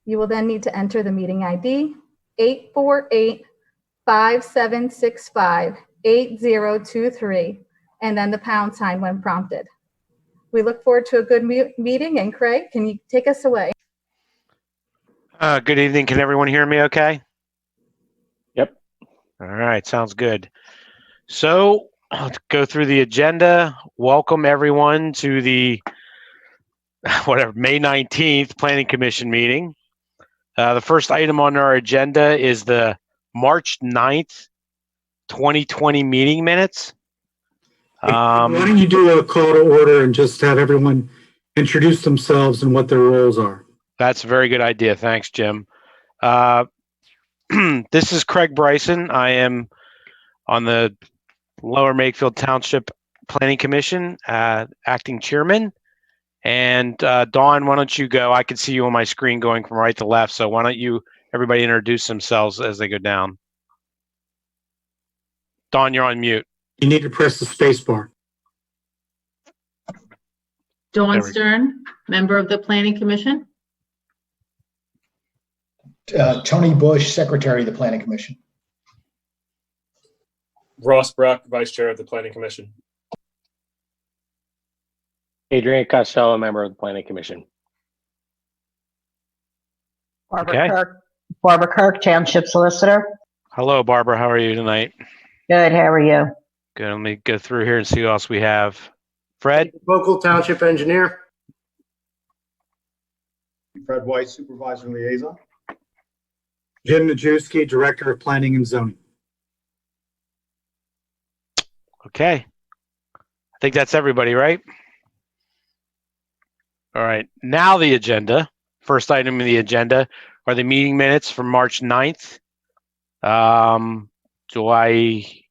You will then need to enter the meeting ID 848-5765-8023 and then the pound sign when prompted. We look forward to a good meeting, and Craig, can you take us away? Good evening. Can everyone hear me okay? Yep. All right, sounds good. So I'll go through the agenda. Welcome everyone to the May 19th Planning Commission meeting. The first item on our agenda is the March 9th, 2020 meeting minutes. Why don't you do a call to order and just have everyone introduce themselves and what their roles are? That's a very good idea. Thanks, Jim. This is Craig Bryson. I am on the Lower Makefield Township Planning Commission, acting chairman. And Dawn, why don't you go? I can see you on my screen going from right to left. So why don't you, everybody introduce themselves as they go down. Dawn, you're on mute. You need to press the space bar. Dawn Stern, member of the Planning Commission. Tony Bush, Secretary of the Planning Commission. Ross Brock, Vice Chair of the Planning Commission. Adrian Costello, member of the Planning Commission. Barbara Kirk, Township Solicitor. Hello, Barbara. How are you tonight? Good. How are you? Good. Let me go through here and see who else we have. Fred? Local Township Engineer. Fred White, Supervisor Liaison. Jim Najewski, Director of Planning and Zoning. Okay. I think that's everybody, right? All right. Now the agenda. First item on the agenda are the meeting minutes from March 9th. Do I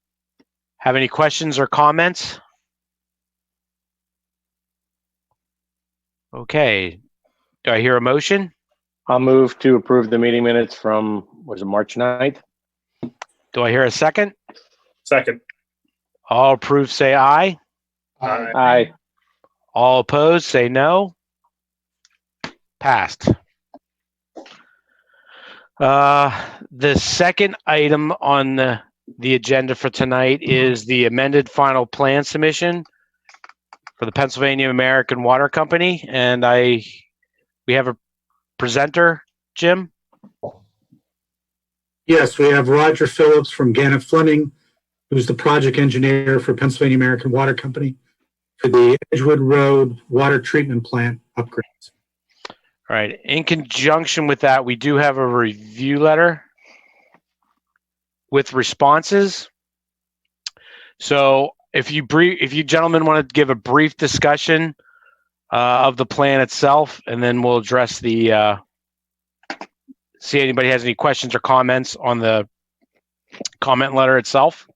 have any questions or comments? Okay. Do I hear a motion? I'll move to approve the meeting minutes from, was it March 9th? Do I hear a second? Second. All approved, say aye. Aye. Aye. All opposed, say no. Passed. The second item on the agenda for tonight is the amended final plan submission for the Pennsylvania American Water Company. And we have a presenter, Jim? Yes, we have Roger Phillips from Gannett Fleming, who's the project engineer for Pennsylvania American Water Company for the Edgewood Road water treatment plant upgrades. All right. In conjunction with that, we do have a review letter with responses. So if you gentlemen want to give a brief discussion of the plan itself, and then we'll address the see anybody has any questions or comments on the comment letter itself.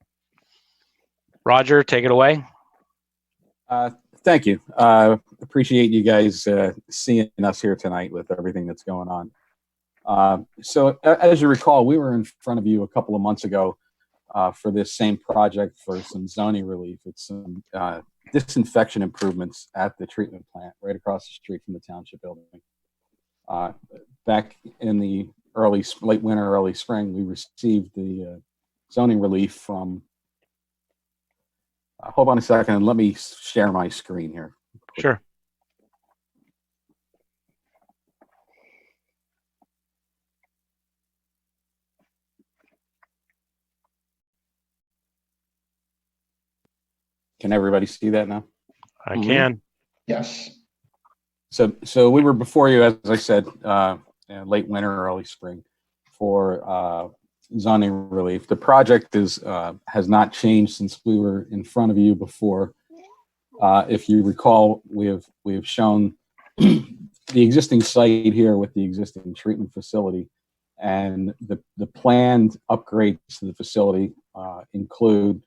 Roger, take it away. Thank you. Appreciate you guys seeing us here tonight with everything that's going on. So as you recall, we were in front of you a couple of months ago for this same project for some zoning relief. It's some disinfection improvements at the treatment plant right across the street from the township building. Back in the late winter, early spring, we received the zoning relief from hold on a second and let me share my screen here. Sure. Can everybody see that now? I can. Yes. So we were before you, as I said, late winter, early spring for zoning relief. The project has not changed since we were in front of you before. If you recall, we have shown the existing site here with the existing treatment facility, and the planned upgrades to the facility include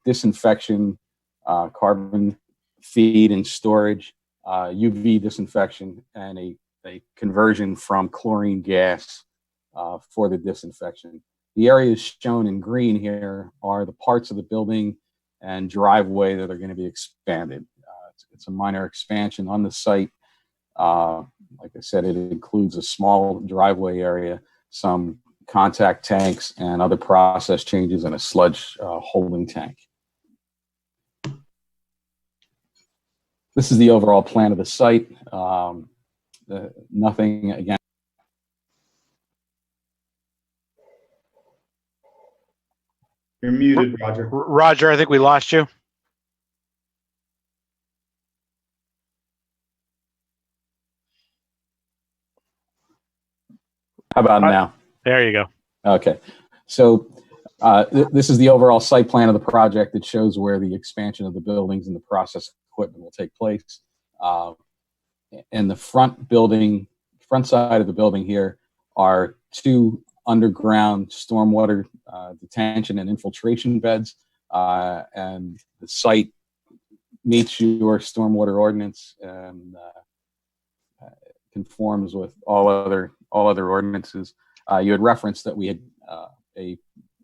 disinfection, carbon feed and storage, UV disinfection, and a conversion from chlorine gas for the disinfection. The areas shown in green here are the parts of the building and driveway that are going to be expanded. It's a minor expansion on the site. Like I said, it includes a small driveway area, some contact tanks, and other process changes, and a sludge holding tank. This is the overall plan of the site. Nothing, again. You're muted, Roger. Roger, I think we lost you. How about now? There you go. Okay. So this is the overall site plan of the project. It shows where the expansion of the buildings and the process equipment will take place. In the front side of the building here are 2 underground stormwater detention and infiltration beds. And the site meets your stormwater ordinance and conforms with all other ordinances. You had referenced that we had a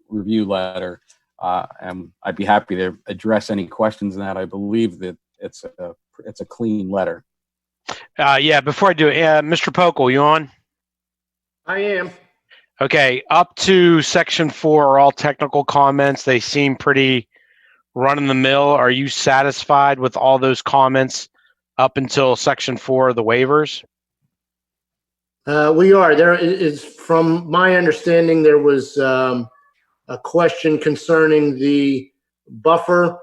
review letter, and I'd be happy to address any questions in that. I believe that it's a clean letter. Yeah, before I do it, Mr. Pokel, you on? I am. Okay, up to section 4 are all technical comments. They seem pretty run of the mill. Are you satisfied with all those comments up until section 4 of the waivers? We are. There is, from my understanding, there was a question concerning the buffer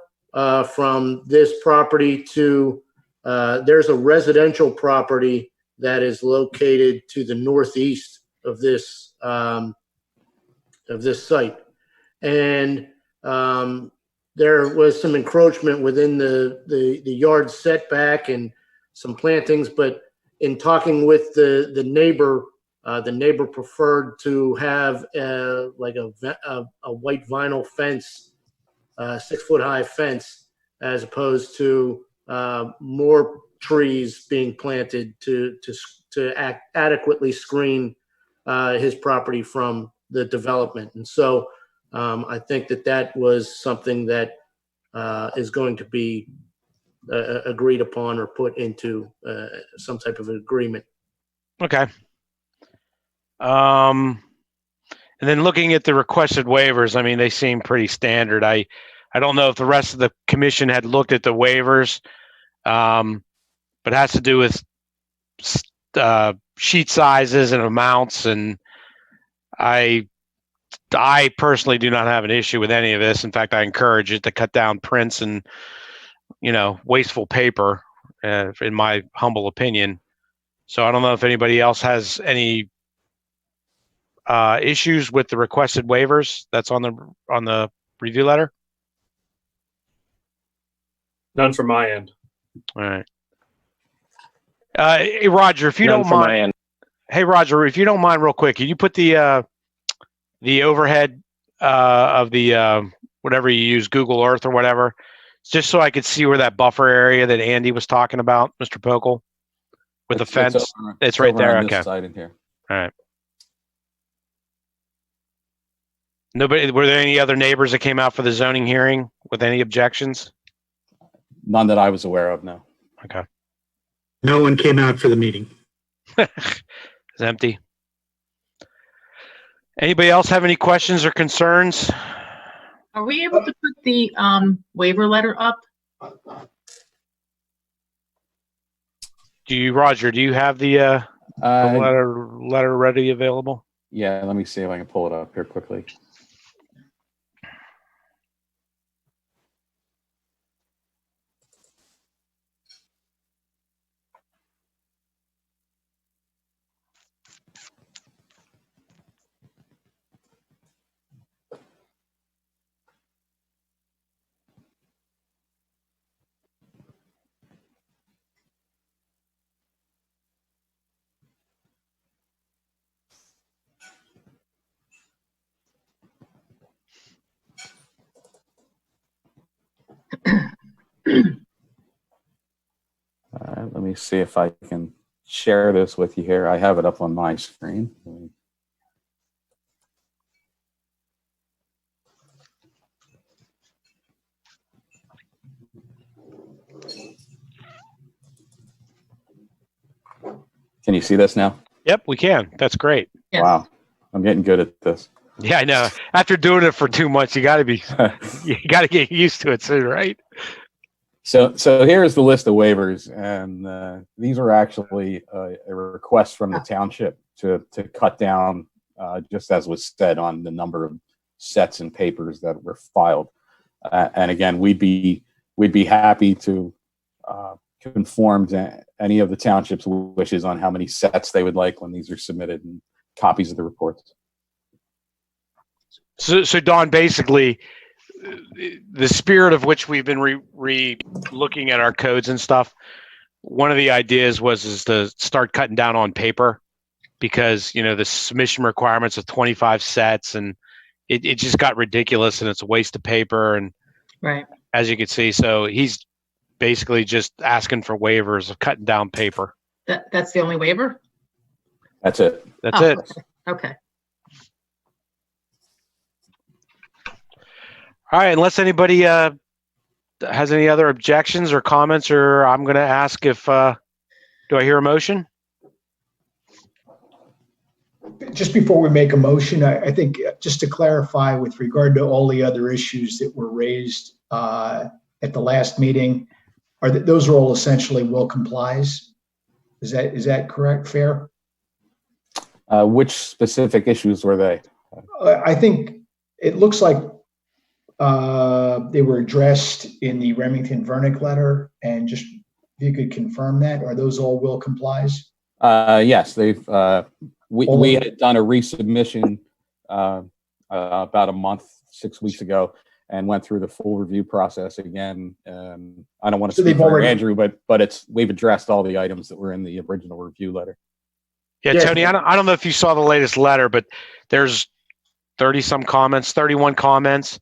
from this property to, there's a residential property that is located to the northeast of this site. And there was some encroachment within the yard setback and some plantings, but in talking with the neighbor preferred to have like a white vinyl fence, 6-foot high fence, as opposed to more trees being planted to adequately screen his property from the development. And so I think that was something that is going to be agreed upon or put into some type of agreement. Okay. And then looking at the requested waivers, I mean, they seem pretty standard. I don't know if the rest of the commission had looked at the waivers, but it has to do with sheet sizes and amounts. And I personally do not have an issue with any of this. In fact, I encourage it to cut down prints and, wasteful paper, in my humble opinion. So I don't know if anybody else has any issues with the requested waivers that's on the review letter. None from my end. All right. Hey, Roger, if you None don't from my mind. end. Hey, Roger, if you don't mind, real quick, can you put the overhead of the whatever you use, Google Earth or whatever, just so I could see where that buffer area that Andy was talking about, Mr. Pokel, with the fence? It's right there. On Okay. this side in here. All right. Nobody. Were there any other neighbors that came out for the zoning hearing with any objections? None that I was aware of, no. Okay. No one came out for the meeting. It's empty. Anybody else have any questions or concerns? Are we able to put the waiver letter up? Roger, do you have the letter ready available? Yeah, let me see if I can pull it up here quickly. Let me see if I can share this with you here. I have it up on my screen. Can you see this now? Yep, we can. That's great. Yes. Wow. I'm getting good at this. Yeah, I know. After doing it for 2 months, you got to get used to it soon, right? So here's the list of waivers, and these are actually a request from the township to cut down, just as was said, on the number of sets and papers that were filed. And again, we'd be happy to conform to any of the township's wishes on how many sets they would like when these are submitted and copies of the reports. So Don, basically, the spirit of which we've been looking at our codes and stuff, one of the ideas is to start cutting down on paper, because the submission requirements of 25 sets, and it just got ridiculous, and it's a waste of paper. And Right. as you can see, so he's basically just asking for waivers of cutting down paper. That's the only waiver? That's it. That's it. Okay. All right, unless anybody has any other objections or comments, or I'm going to ask if, do I hear a motion? Just before we make a motion, I think just to clarify with regard to all the other issues that were raised at the last meeting, those are all essentially will complies? Is that correct, fair? Which specific issues were they? I think it looks like they were addressed in the Remington Vernick letter, and just if you could confirm that, are those all will complies? Yes, they've. We had done a resubmission about a month, 6 weeks ago, and went through the full review process again. I don't want to speak for Andrew, but we've addressed all the items that were in the original review letter. Yeah, yes. Tony, I don't know if you saw the latest letter, but there's 30-some comments, 31 comments,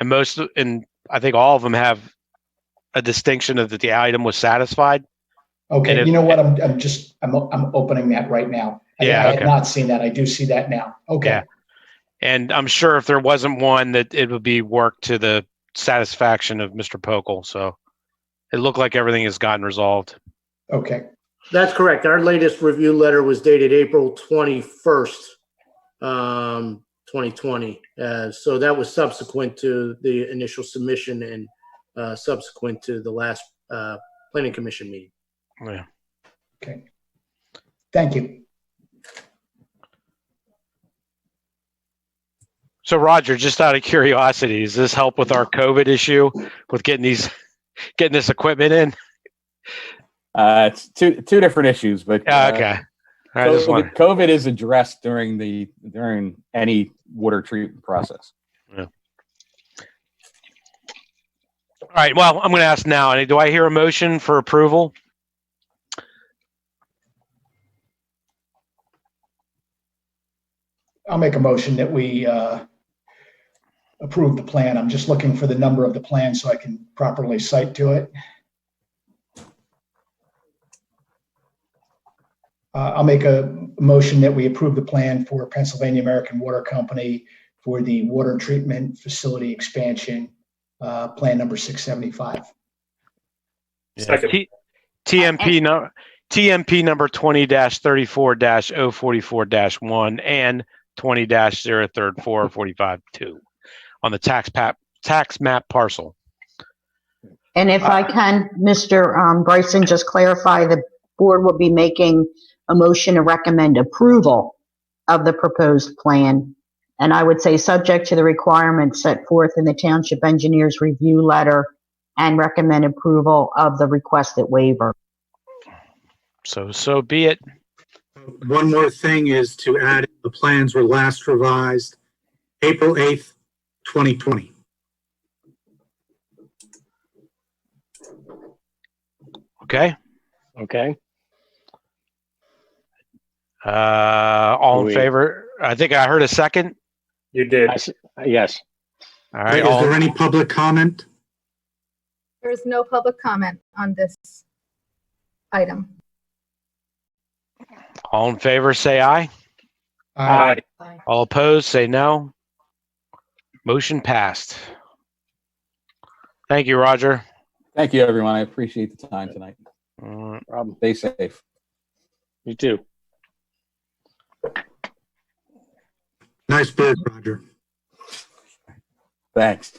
and I think all of them have a distinction of that the item was satisfied. Okay, you know what? I'm opening that right now. I had not seen that. I do see that now. Okay. Yeah. And I'm sure if there wasn't one, that it would be worked to the satisfaction of Mr. Pokel. So it looked like everything has gotten resolved. Okay. That's correct. Our latest review letter was dated April 21st, 2020. So that was subsequent to the initial submission and subsequent to the last Planning Commission meeting. Yeah. Okay. Thank you. So Roger, just out of curiosity, does this help with our COVID issue with getting this equipment in? It's two different issues, but okay. COVID is addressed during any water treatment process. Yeah. All right. Well, I'm going to ask now. Do I hear a motion for approval? I'll make a motion that we approve the plan. I'm just looking for the number of the plan so I can properly cite to it. I'll make a motion that we approve the plan for Pennsylvania American Water Company for the water treatment facility expansion, plan number 675. Second. TMP number 20-34-044-1 and 20-034-45-2 on the tax map parcel. And if I can, Mr. Bryson, just clarify, the board will be making a motion to recommend approval of the proposed plan. And I would say subject to the requirements set forth in the township engineer's review letter, and recommend approval of the requested waiver. So be it. One more thing is to add, the plans were last revised April 8th, 2020. Okay. Okay. All in favor? I think I heard a second. You did. Yes. All right. Is there any public comment? There's no public comment on this item. All in favor, say aye. Aye. All opposed, say no. Motion passed. Thank you, Roger. Thank you, everyone. I appreciate the time tonight. Stay safe. You too. Nice bird, Roger. Thanks.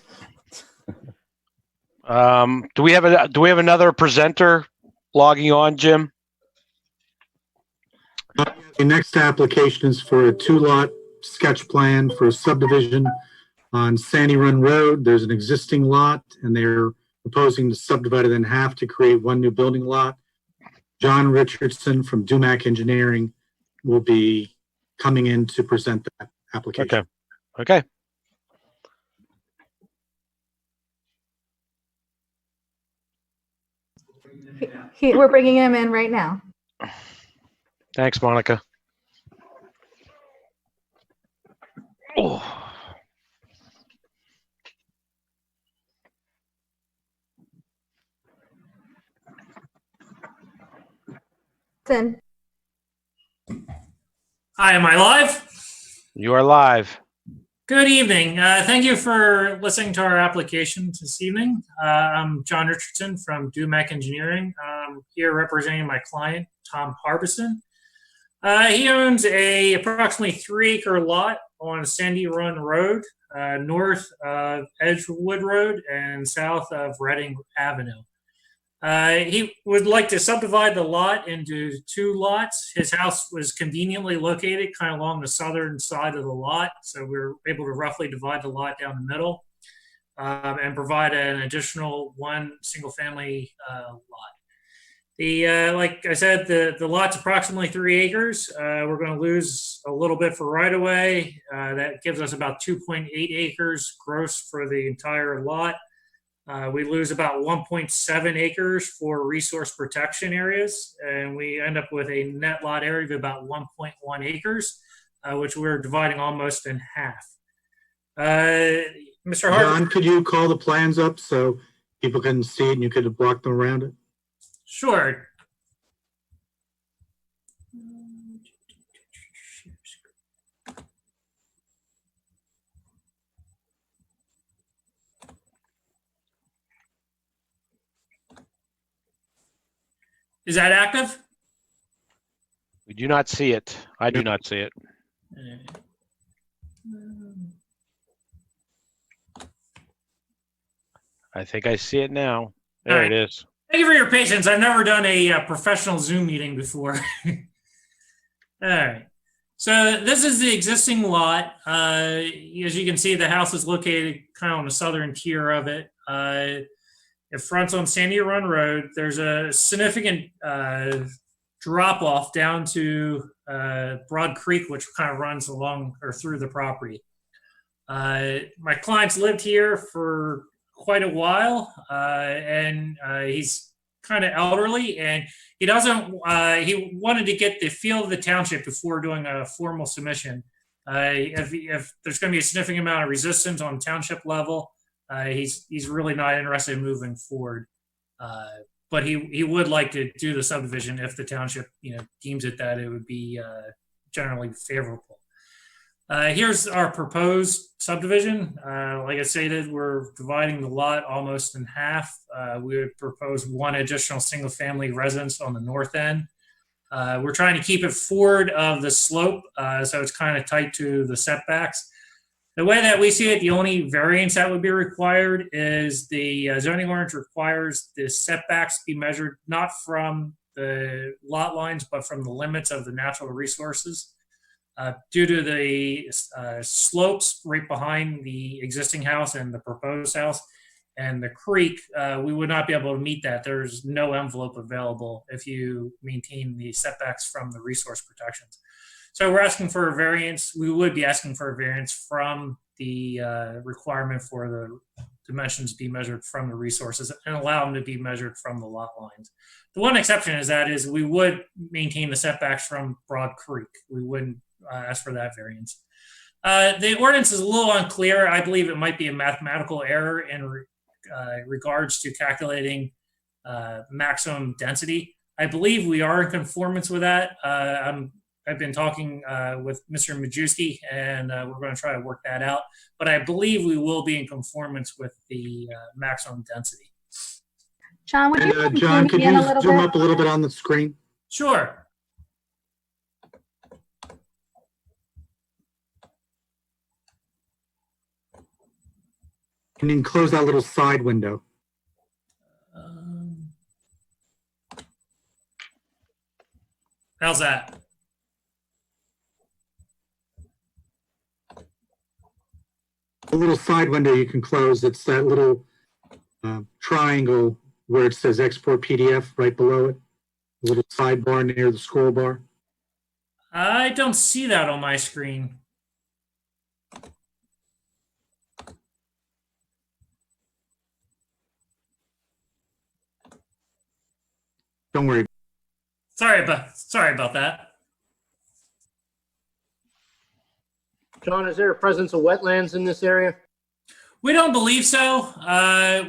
Do we have another presenter logging on, Jim? The next application is for a 2-lot sketch plan for a subdivision on Sandy Run Road. There's an existing lot, and they're proposing to subdivide it in half to create one new building lot. John Richardson from Dumac Engineering will be coming in to present that application. Okay. We're bringing him in right now. Thanks, Monica. Oh. Then Hi, am I live? You are live. Good evening. Thank you for listening to our application this evening. I'm John Richardson from Dumac Engineering. I'm here representing my client, Tom Harbison. He owns a approximately 3-acre lot on Sandy Run Road, north of Edgewood Road and south of Reading Avenue. He would like to subdivide the lot into 2 lots. His house was conveniently located kind of along the southern side of the lot, so we were able to roughly divide the lot down the middle and provide an additional 1 single-family lot. Like I said, the lot's approximately 3 acres. We're going to lose a little bit for right-of-way. That gives us about 2.8 acres gross for the entire lot. We lose about 1.7 acres for resource protection areas, and we end up with a net lot area of about 1.1 acres, which we're dividing almost in half. Mr. Hart. John, could you call the plans up so people can see it and you could walk them around it? Sure. Is that active? We do not see it. I do not see it. I think I see it now. There it is. Thank you for your patience. I've never done a professional Zoom meeting before. All right. So this is the existing lot. As you can see, the house is located kind of on the southern tier of it. It fronts on Sandy Run Road. There's a significant drop off down to Broad Creek, which kind of runs along or through the property. My client's lived here for quite a while, and he's kind of elderly, and he wanted to get the feel of the township before doing a formal submission. If there's going to be a significant amount of resistance on township level, he's really not interested in moving forward. But he would like to do the subdivision if the township deems it that it would be generally favorable. Here's our proposed subdivision. Like I stated, we're dividing the lot almost in half. We would propose 1 additional single-family residence on the north end. We're trying to keep it forward of the slope, so it's kind of tight to the setbacks. The way that we see it, the only variance that would be required is the zoning ordinance requires the setbacks be measured not from the lot lines, but from the limits of the natural resources. Due to the slopes right behind the existing house and the proposed house and the creek, we would not be able to meet that. There's no envelope available if you maintain the setbacks from the resource protections. So we're asking for a variance. We would be asking for a variance from the requirement for the dimensions be measured from the resources and allow them to be measured from the lot lines. The one exception is we would maintain the setbacks from Broad Creek. We wouldn't ask for that variance. The ordinance is a little unclear. I believe it might be a mathematical error in regards to calculating maximum density. I believe we are in conformance with that. I've been talking with Mr. Majewski, and we're going to try to work that out. But I believe we will be in conformance with the maximum density. John, would you John, could zoom in you a little zoom bit? up a little bit on the screen? Sure. Can you close that little side window? How's that? The little side window you can close. It's that little triangle where it says export PDF right below it. A little sidebar near the scroll bar. I don't see that on my screen. Don't worry. Sorry about that. John, is there a presence of wetlands in this area? We don't believe so.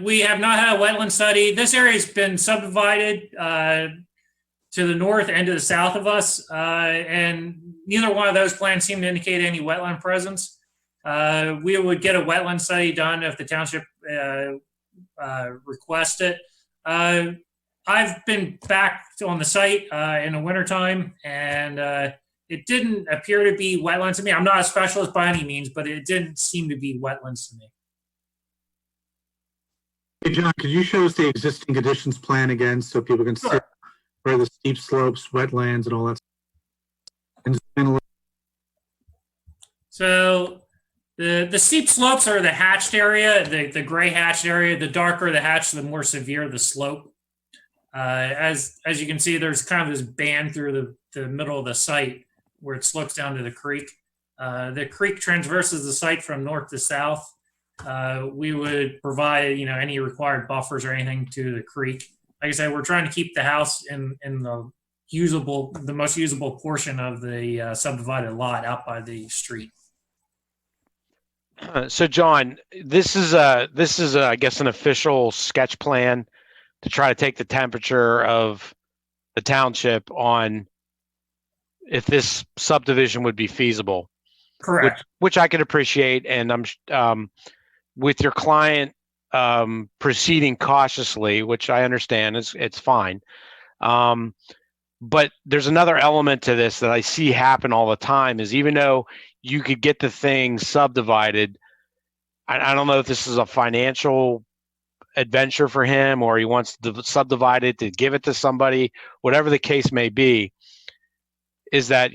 We have not had a wetland study. This area has been subdivided to the north and to the south of us, and neither one of those plans seem to indicate any wetland presence. We would get a wetland study done if the township requests it. I've been back on the site in the wintertime, and it didn't appear to be wetlands to me. I'm not a specialist by any means, but it didn't seem to be wetlands to me. Hey, John, could you show us the existing conditions plan again so people can see where the steep slopes, wetlands, and all that? So the steep slopes are the hatched area, the gray hatched area. The darker the hatch, the more severe the slope. As you can see, there's kind of this band through the middle of the site where it slopes down to the creek. The creek traverses the site from north to south. We would provide, any required buffers or anything to the creek. Like I said, we're trying to keep the house in the most usable portion of the subdivided lot out by the street. So, John, this is I guess, an official sketch plan to try to take the temperature of the township on if this subdivision would be feasible. Correct. Which I could appreciate, and I'm with your client proceeding cautiously, which I understand it's fine. But there's another element to this that I see happen all the time is even though you could get the thing subdivided, I don't know if this is a financial adventure for him or he wants to subdivide it to give it to somebody, whatever the case may be, is that,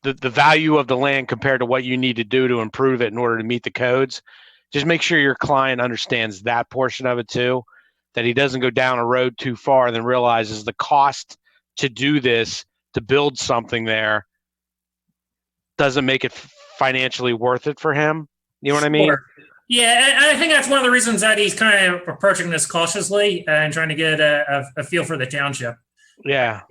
the value of the land compared to what you need to do to improve it in order to meet the codes. Just make sure your client understands that portion of it too, that he doesn't go down a road too far and then realizes the cost to do this, to build something there, doesn't make it financially worth it for him. You know what I mean? Yeah, and I think that's one of the reasons that he's kind of approaching this cautiously and trying to get a feel for the township. Yeah.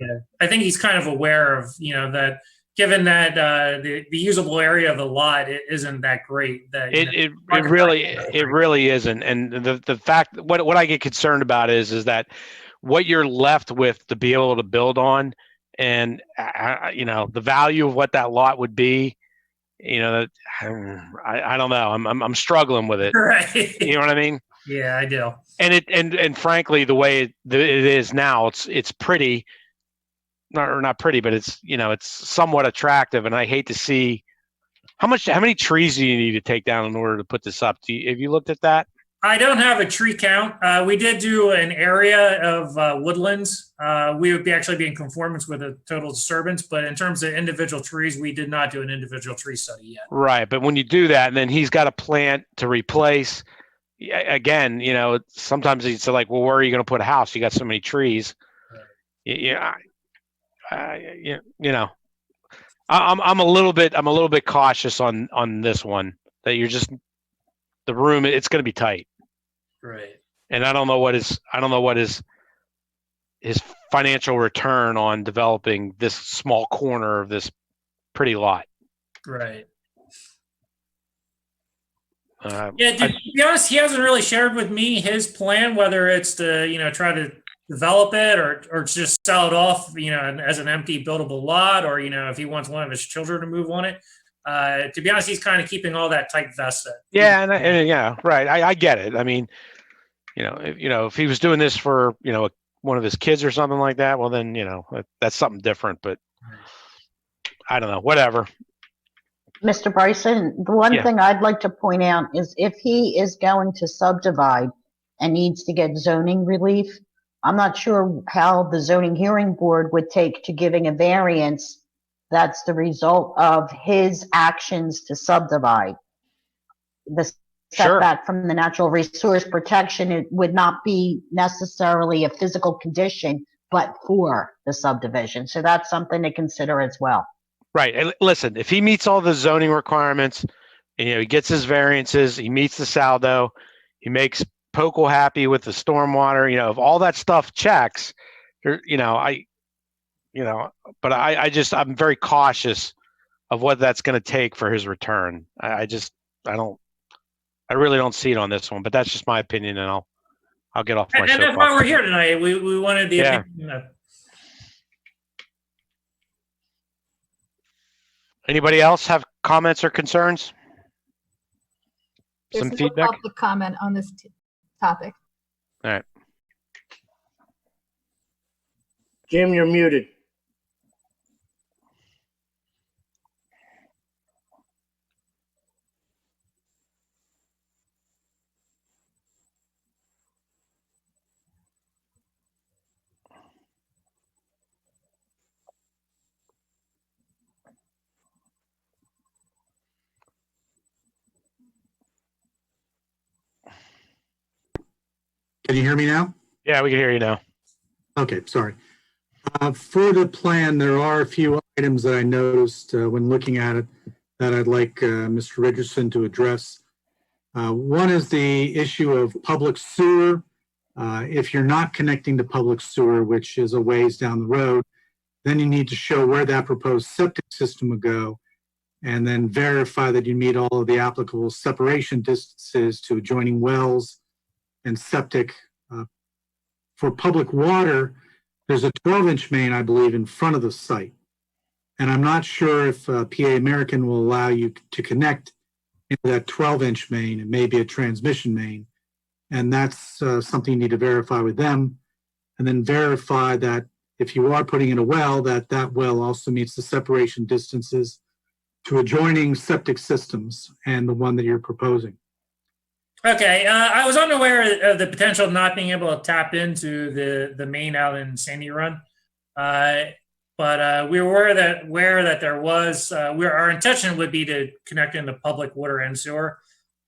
I think he's kind of aware of, that given that the usable area of the lot isn't that great. That it really isn't. And the fact, what I get concerned about is that what you're left with to be able to build on, and the value of what that lot would be. I don't know. I'm struggling with it. Right. You know what I mean? Yeah, I do. And frankly, the way it is now, it's pretty. Not pretty, but it's somewhat attractive, and I hate to see how many trees do you need to take down in order to put this up? Have you looked at that? I don't have a tree count. We did do an area of woodlands. We would actually be in conformance with a total disturbance, but in terms of individual trees, we did not do an individual tree study yet. Right, but when you do that, and then he's got a plant to replace. Again, sometimes it's like, well, where are you going to put a house? You got so many trees. Yeah. I'm a little bit cautious on this one, that you're just the room. It's going to be tight, right? And I don't know what his financial return on developing this small corner of this pretty lot. Right. To be honest, he hasn't really shared with me his plan, whether it's to try to develop it or just sell it off, as an empty buildable lot, or if he wants one of his children to move on it. To be honest, he's kind of keeping all that tight vested. Yeah, and yeah, right. I get it. I mean, if he was doing this for one of his kids or something like that, well then that's something different. But I don't know. Whatever. Mr. Bryson, the one Yeah. thing I'd like to point out is if he is going to subdivide and needs to get zoning relief, I'm not sure how the zoning hearing board would take to giving a variance that's the result of his actions to subdivide. The Sure. setback from the natural resource protection, it would not be necessarily a physical condition, but for the subdivision. So that's something to consider as well. Right. And listen, if he meets all the zoning requirements, and, he gets his variances, he meets the saldo, he makes Poco happy with the stormwater, if all that stuff checks, but I'm very cautious of what that's going to take for his return. I really don't see it on this one, but that's just my opinion, and I'll get off my And that's soapbox. why we're here tonight. We wanted the Yeah. opinion of. Anybody else have comments or concerns? There's Some no feedback? public comment on this topic. All right. Jim, you're muted. Can you hear me now? Yeah, we can hear you now. Okay, sorry. For the plan, there are a few items that I noticed when looking at it that I'd like Mr. Richardson to address. One is the issue of public sewer. If you're not connecting to public sewer, which is a ways down the road, then you need to show where that proposed septic system would go, and then verify that you meet all of the applicable separation distances to adjoining wells and septic. For public water, there's a 12-inch main, I believe, in front of the site. And I'm not sure if PA American will allow you to connect into that 12-inch main. It may be a transmission main. And that's something you need to verify with them. And then verify that if you are putting in a well, that well also meets the separation distances to adjoining septic systems and the one that you're proposing. Okay, I was unaware of the potential of not being able to tap into the main out in Sandy Run, but we were aware that there was. Our intention would be to connect into public water and sewer.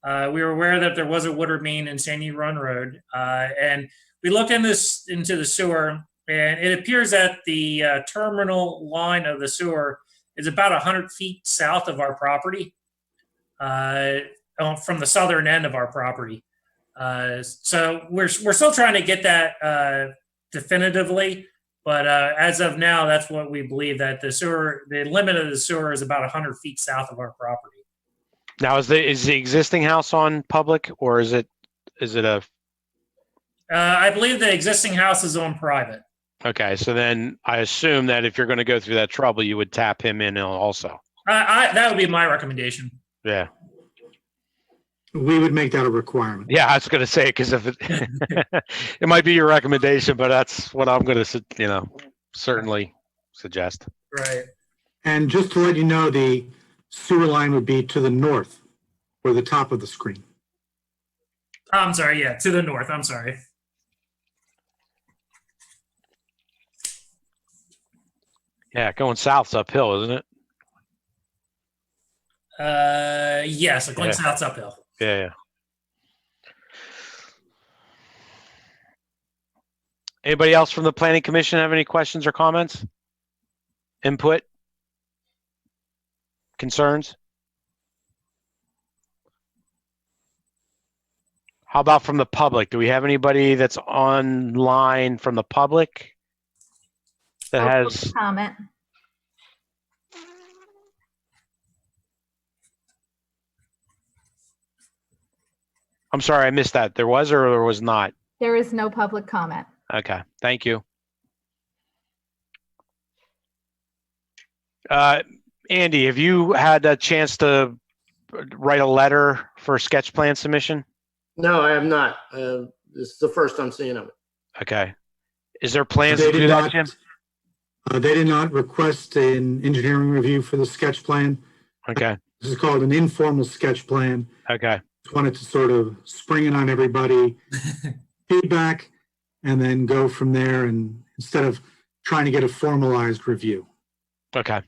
We were aware that there was a water main in Sandy Run Road, and we looked into the sewer, and it appears that the terminal line of the sewer is about 100 feet south of our property. From the southern end of our property. So we're still trying to get that definitively, but as of now, that's what we believe, that the limit of the sewer is about 100 feet south of our property. Now, is the existing house on public, or is it a? I believe the existing house is on private. Okay, so then I assume that if you're going to go through that trouble, you would tap him in also. That would be my recommendation. Yeah. We would make that a requirement. Yeah, I was going to say, because if it might be your recommendation, but that's what I'm going to, certainly suggest. Right. And just to let you know, the sewer line would be to the north or the top of the screen. I'm sorry. Yeah, to the north. I'm sorry. Yeah, going south's uphill, isn't it? Yes, going south's uphill. Yeah. Anybody else from the Planning Commission have any questions or comments? Input? Concerns? How about from the public? Do we have anybody that's online from the public that has comment? I'm sorry, I missed that. There was or there was not? There is no public comment. Okay, thank you. Andy, have you had a chance to write a letter for sketch plan submission? No, I have not. This is the first I'm seeing of it. Okay. Is there plans to do that, Jim? They did not request an engineering review for the sketch plan. Okay. This is called an informal sketch plan. Okay. Just wanted to sort of spring it on everybody, feedback, and then go from there, and instead of trying to get a formalized review. Like Okay.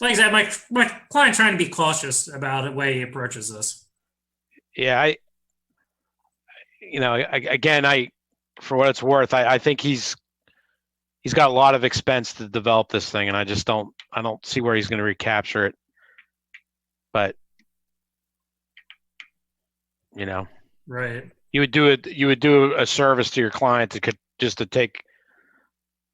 I said, my client's trying to be cautious about the way he approaches this. Yeah, for what it's worth, I think he's got a lot of expense to develop this thing, and I don't see where he's going to recapture it. But Right. you would do a service to your client to take,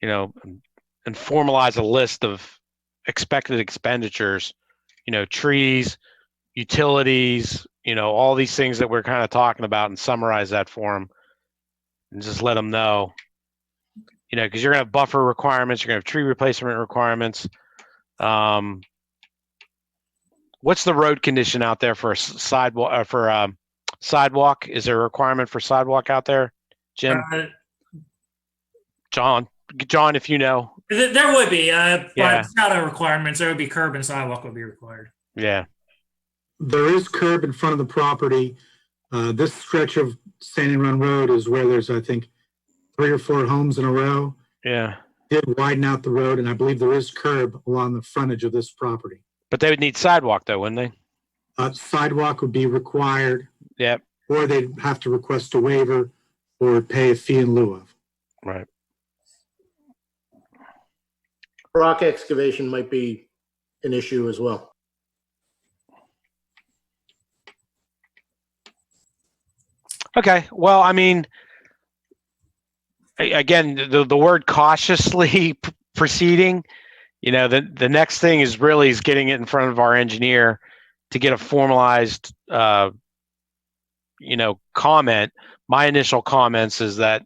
and formalize a list of expected expenditures, trees, utilities, all these things that we're kind of talking about, and summarize that for them and just let them know, because you're going to have buffer requirements, you're going to have tree replacement requirements. What's the road condition out there for a sidewalk, sidewalk? Is there a requirement for sidewalk out there, Jim? John, if you know. There would be, but Yeah. it's not a requirement. There would be curb and sidewalk would be required. Yeah. There is curb in front of the property. This stretch of Sandy Run Road is where there's, I think, 3 or 4 homes in a row. Yeah. Did widen out the road, and I believe there is curb along the frontage of this property. But they would need sidewalk though, wouldn't they? Sidewalk would be required. Yep. Or they'd have to request a waiver or pay a fee in lieu of. Right. Rock excavation might be an issue as well. Okay. Well, I mean, again, the word cautiously proceeding, the next thing is getting it in front of our engineer to get a formalized, comment. My initial comments is that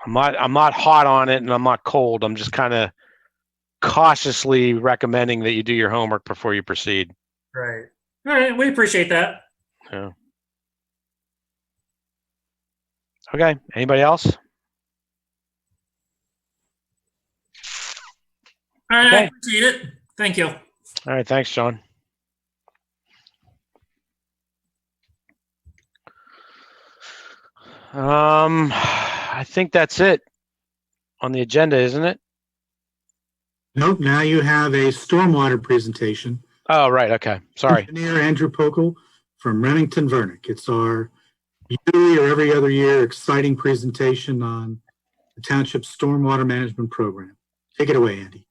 I'm not hot on it and I'm not cold. I'm just kind of cautiously recommending that you do your homework before you proceed. Right. All right. We appreciate that. Yeah. Okay. Anybody else? All right. Okay. I appreciate it. Thank you. All right. Thanks, John. I think that's it on the agenda, isn't it? Nope. Now you have a stormwater presentation. Oh, right. Okay. Sorry. Engineer Andrew Pokel from Remington Vernick. It's our yearly or every other year exciting presentation on the township's stormwater management program. Take it away, Andy.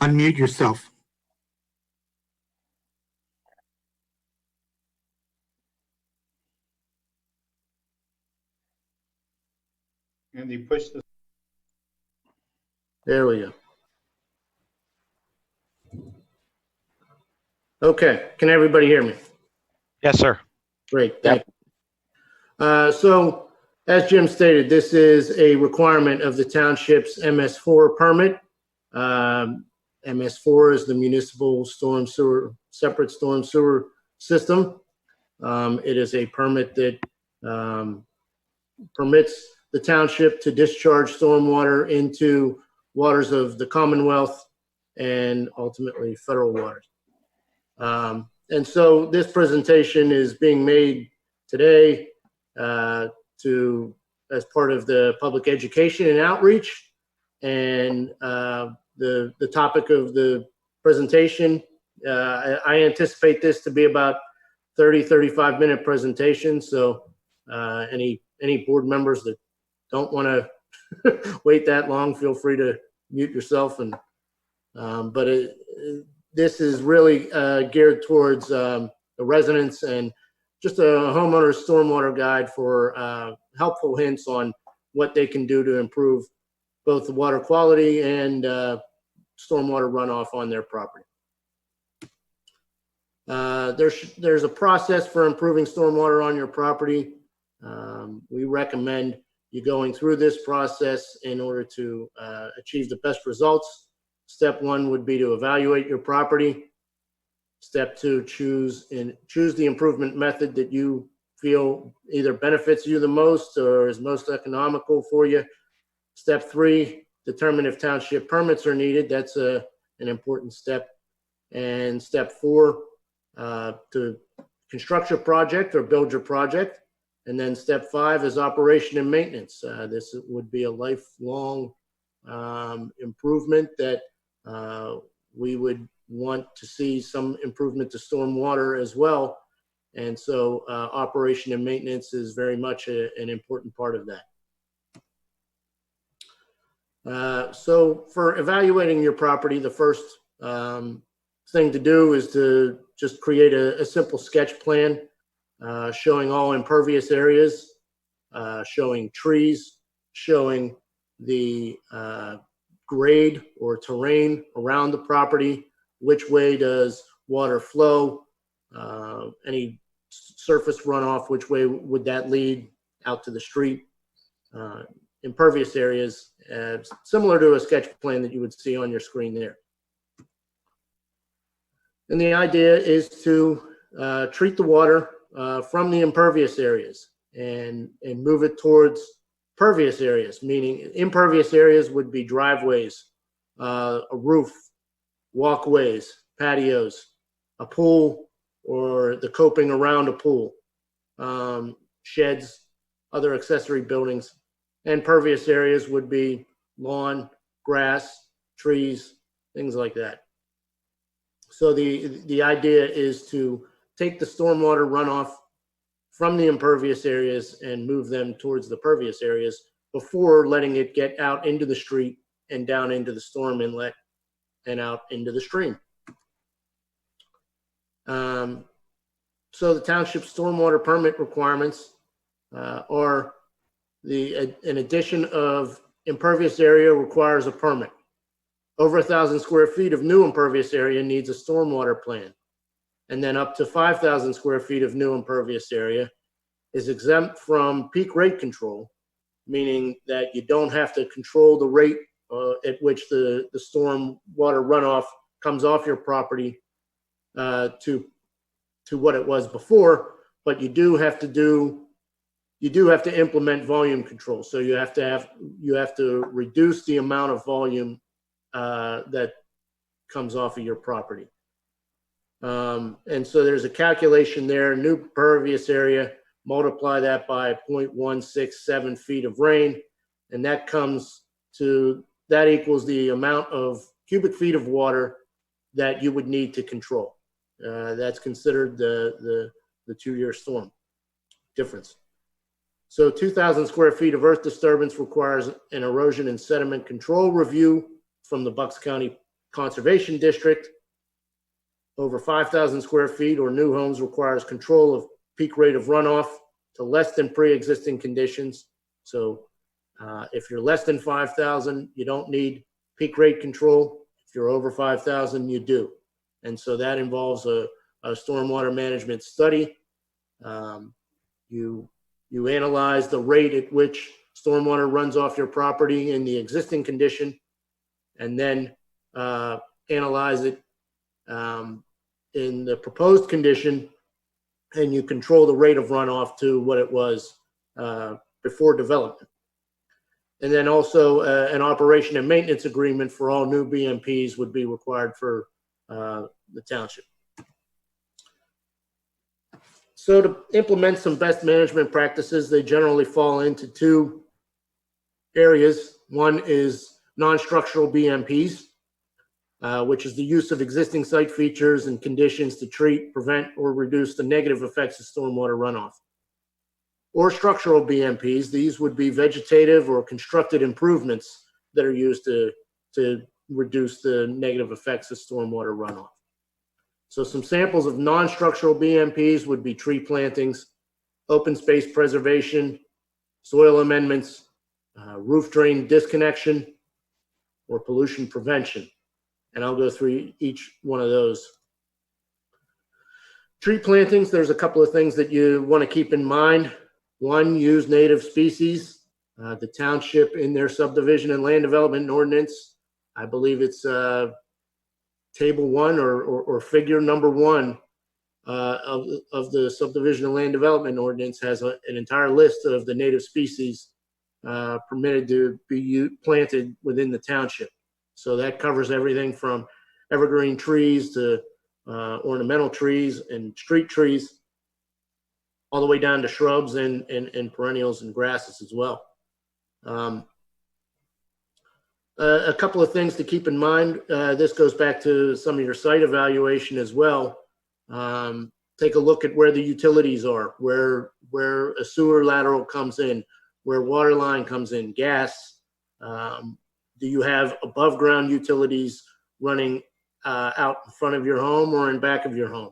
Unmute yourself. Andy, push the. There we go. Okay, can everybody hear me? Yes, sir. Great, thank you. So, as Jim stated, this is a requirement of the township's MS4 permit. MS4 is the municipal separate storm sewer system. It is a permit that permits the township to discharge stormwater into waters of the Commonwealth and ultimately federal waters. And so this presentation is being made today as part of the public education and outreach. And the topic of the presentation, I anticipate this to be about 35 minute presentation. So any board members that don't want to wait that long, feel free to mute yourself. And this is really geared towards the residents and just a homeowner's stormwater guide for helpful hints on what they can do to improve both the water quality and stormwater runoff on their property. There's a process for improving stormwater on your property. We recommend you going through this process in order to achieve the best results. Step 1 would be to evaluate your property. Step 2, choose the improvement method that you feel either benefits you the most or is most economical for you. Step 3, determine if township permits are needed. That's an important step. And step 4, to construct your project or build your project. And then step 5 is operation and maintenance. This would be a lifelong improvement that we would want to see some improvement to stormwater as well. And so operation and maintenance is very much an important part of that. So for evaluating your property, the first thing to do is to just create a simple sketch plan showing all impervious areas, showing trees, showing the grade or terrain around the property, which way does water flow, any surface runoff, which way would that lead out to the street, impervious areas, similar to a sketch plan that you would see on your screen there. And the idea is to treat the water from the impervious areas and move it towards pervious areas, meaning impervious areas would be driveways, a roof, walkways, patios, a pool, or the coping around a pool, sheds, other accessory buildings. And pervious areas would be lawn, grass, trees, things like that. So the idea is to take the stormwater runoff from the impervious areas and move them towards the pervious areas before letting it get out into the street and down into the storm inlet and out into the stream. So the township stormwater permit requirements are an addition of impervious area requires a permit. Over 1,000 square feet of new impervious area needs a stormwater plan. And then up to 5,000 square feet of new impervious area is exempt from peak rate control, meaning that you don't have to control the rate at which the storm water runoff comes off your property to what it was before, but you do have to implement volume control. So you have to reduce the amount of volume that comes off of your property. And so there's a calculation there, new pervious area, multiply that by 0.167 feet of rain, and that equals the amount of cubic feet of water that you would need to control. That's considered the 2-year storm difference. So 2,000 square feet of earth disturbance requires an erosion and sediment control review from the Bucks County Conservation District. Over 5,000 square feet or new homes requires control of peak rate of runoff to less than pre-existing conditions. So if you're less than 5,000, you don't need peak rate control. If you're over 5,000, you do. And so that involves a stormwater management study. You analyze the rate at which stormwater runs off your property in the existing condition, and then analyze it in the proposed condition, and you control the rate of runoff to what it was before development. And then also an operation and maintenance agreement for all new BMPs would be required for the township. So to implement some best management practices, they generally fall into 2 areas. One is non-structural BMPs, which is the use of existing site features and conditions to treat, prevent, or reduce the negative effects of stormwater runoff. Or structural BMPs, these would be vegetative or constructed improvements that are used to reduce the negative effects of stormwater runoff. So some samples of non-structural BMPs would be tree plantings, open space preservation, soil amendments, roof drain disconnection, or pollution prevention. And I'll go through each one of those. Tree plantings, there's a couple of things that you want to keep in mind. One, use native species. The township in their subdivision and land development ordinance, I believe it's table 1 or figure number 1, of the subdivision and land development ordinance has an entire list of the native species permitted to be planted within the township. So that covers everything from evergreen trees to ornamental trees and street trees, all the way down to shrubs and perennials and grasses as well. A couple of things to keep in mind. This goes back to some of your site evaluation as well. Take a look at where the utilities are, where a sewer lateral comes in, where water line comes in, gas. Do you have above ground utilities running out in front of your home or in back of your home?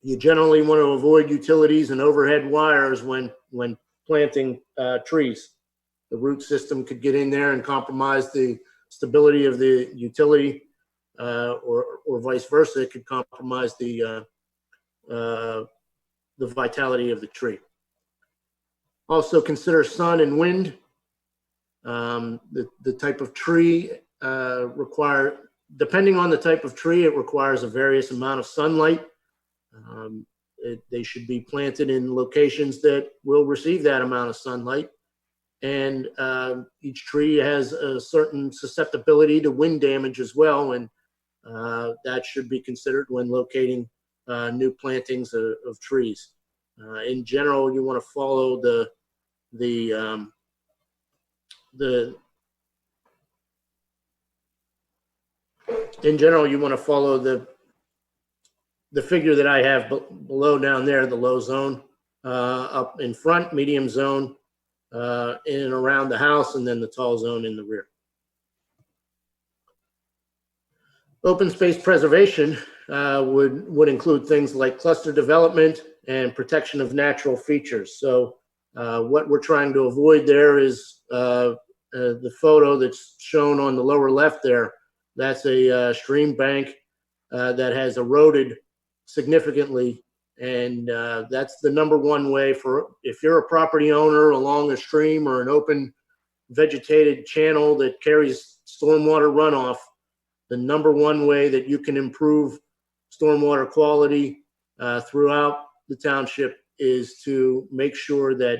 You generally want to avoid utilities and overhead wires when planting trees. The root system could get in there and compromise the stability of the utility, or vice versa. It could compromise the vitality of the tree. Also consider sun and wind. The type of tree depending on the type of tree, it requires a various amount of sunlight. They should be planted in locations that will receive that amount of sunlight. And each tree has a certain susceptibility to wind damage as well, and that should be considered when locating new plantings of trees. In general, you want to follow the figure that I have below down there, the low zone, up in front, medium zone, in and around the house, and then the tall zone in the rear. Open space preservation would include things like cluster development and protection of natural features. So what we're trying to avoid there is the photo that's shown on the lower left there. That's a stream bank that has eroded significantly, and that's the number one way for, if you're a property owner along a stream or an open vegetated channel that carries stormwater runoff, the number one way that you can improve stormwater quality throughout the township is to make sure that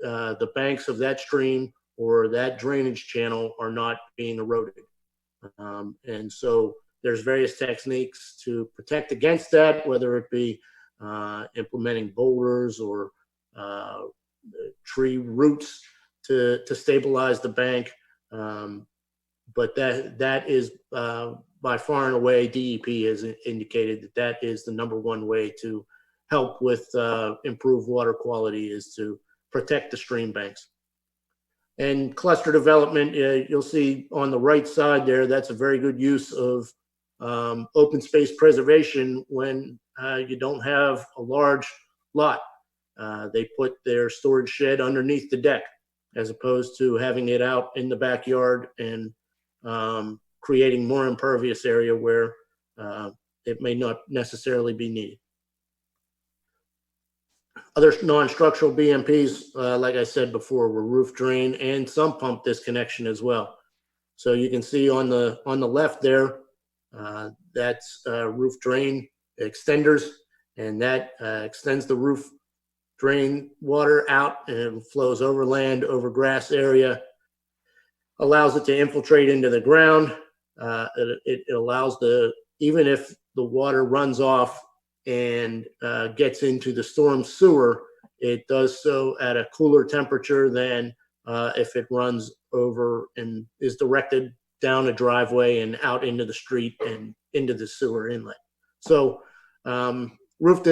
the banks of that stream or that drainage channel are not being eroded. And so there's various techniques to protect against that, whether it be implementing boulders or tree roots to stabilize the bank. But that is by far and away, DEP has indicated that is the number one way to help with improved water quality, is to protect the stream banks. And cluster development, you'll see on the right side there, that's a very good use of open space preservation when you don't have a large lot. They put their storage shed underneath the deck as opposed to having it out in the backyard and creating more impervious area where it may not necessarily be needed. Other non-structural BMPs, like I said before, were roof drain and sump pump disconnection as well. So you can see on the left there, that's roof drain extenders, and that extends the roof drain water out and flows over land, over grass area, allows it to infiltrate into the ground. It allows even if the water runs off and gets into the storm sewer, it does so at a cooler temperature than if it runs over and is directed down a driveway and out into the street and into the sewer inlet. So roof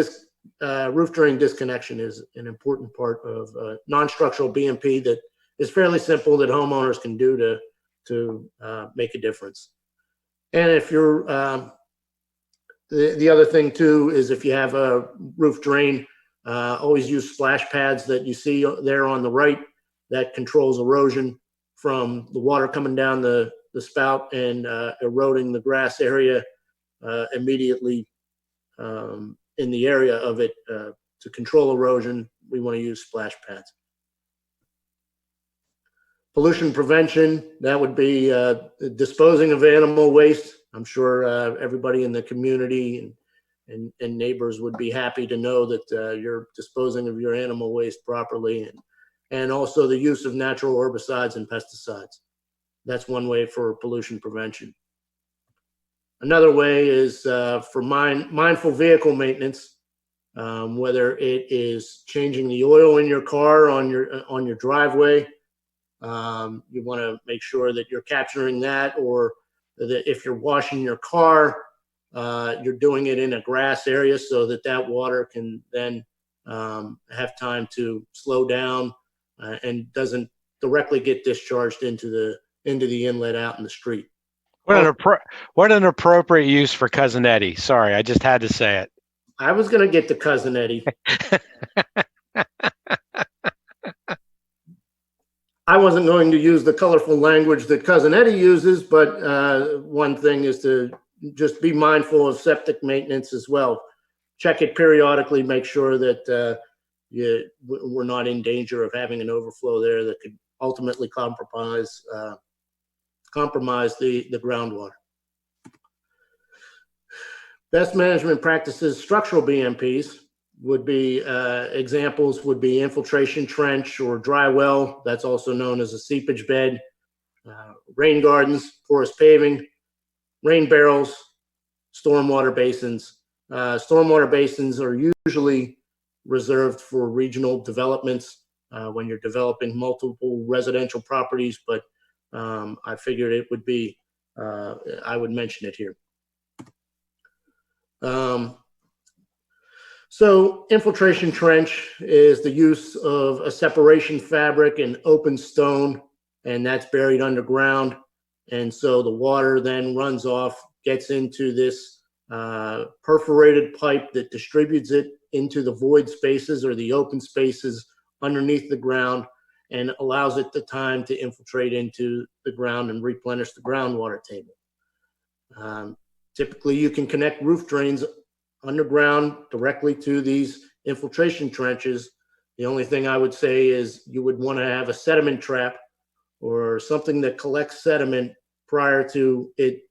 drain disconnection is an important part of non-structural BMP that is fairly simple, that homeowners can do to make a difference. And if you're the other thing too is, if you have a roof drain, always use splash pads that you see there on the right. That controls erosion from the water coming down the spout and eroding the grass area immediately in the area of it. To control erosion, we want to use splash pads. Pollution prevention, that would be disposing of animal waste. I'm sure everybody in the community and neighbors would be happy to know that you're disposing of your animal waste properly, and also the use of natural herbicides and pesticides. That's one way for pollution prevention. Another way is for mindful vehicle maintenance, whether it is changing the oil in your car on your driveway. You want to make sure that you're capturing that, or that if you're washing your car, you're doing it in a grass area so that water can then have time to slow down and doesn't directly get discharged into the inlet out in the street. What an appropriate use for Cousin Eddie. Sorry, I just had to say it. I was going to get to Cousin Eddie. I wasn't going to use the colorful language that Cousin Eddie uses, but one thing is to just be mindful of septic maintenance as well. Check it periodically, make sure that we're not in danger of having an overflow there that could ultimately compromise the groundwater. Best management practices, structural BMPs would be examples would be infiltration trench or dry well. That's also known as a seepage bed. Rain gardens, porous paving, rain barrels, stormwater basins. Stormwater basins are usually reserved for regional developments when you're developing multiple residential properties, but I figured it would be, I would mention it here. So infiltration trench is the use of a separation fabric and open stone, and that's buried underground. And so the water then runs off, gets into this perforated pipe that distributes it into the void spaces or the open spaces underneath the ground, and allows it the time to infiltrate into the ground and replenish the groundwater table. Typically, you can connect roof drains underground directly to these infiltration trenches. The only thing I would say is you would want to have a sediment trap or something that collects sediment prior to it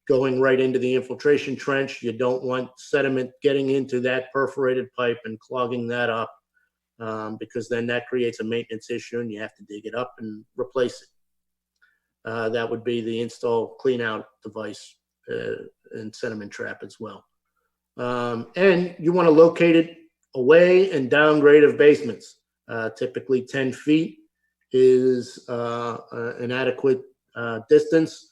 going right into the infiltration trench. You don't want sediment getting into that perforated pipe and clogging that up, because then that creates a maintenance issue and you have to dig it up and replace it. That would be the install clean out device and sediment trap as well. And you want to locate it away and downgrade of basements. Typically 10 feet is an adequate distance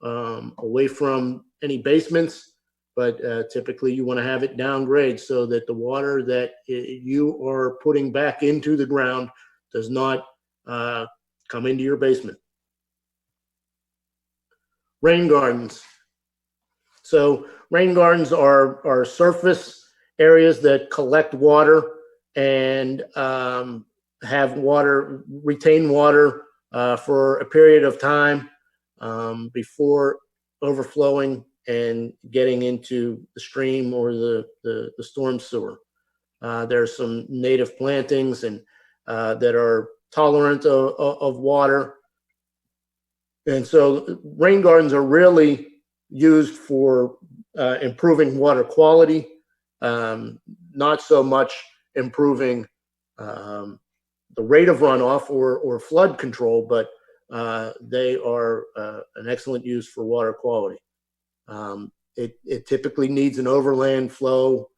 away from any basements, but typically you want to have it downgrade so that the water that you are putting back into the ground does not come into your basement. Rain gardens. So rain gardens are surface areas that collect water and have water, retain water for a period of time before overflowing and getting into the stream or the storm sewer. There's some native plantings and that are tolerant of water. And so rain gardens are really used for improving water quality, not so much improving the rate of runoff or flood control, but they are an excellent use for water quality. It typically needs an overland flow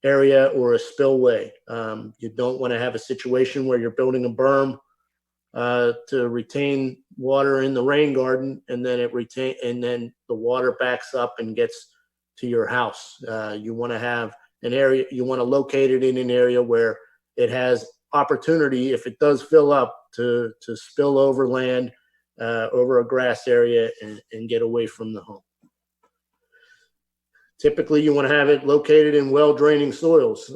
area or a spillway. You don't want to have a situation where you're building a berm to retain water in the rain garden, and then the water backs up and gets to your house. You want to have an area, you want to locate it in an area where it has opportunity, if it does fill up, to spill over land, over a grass area and get away from the home. Typically, you want to have it located in well-draining soils.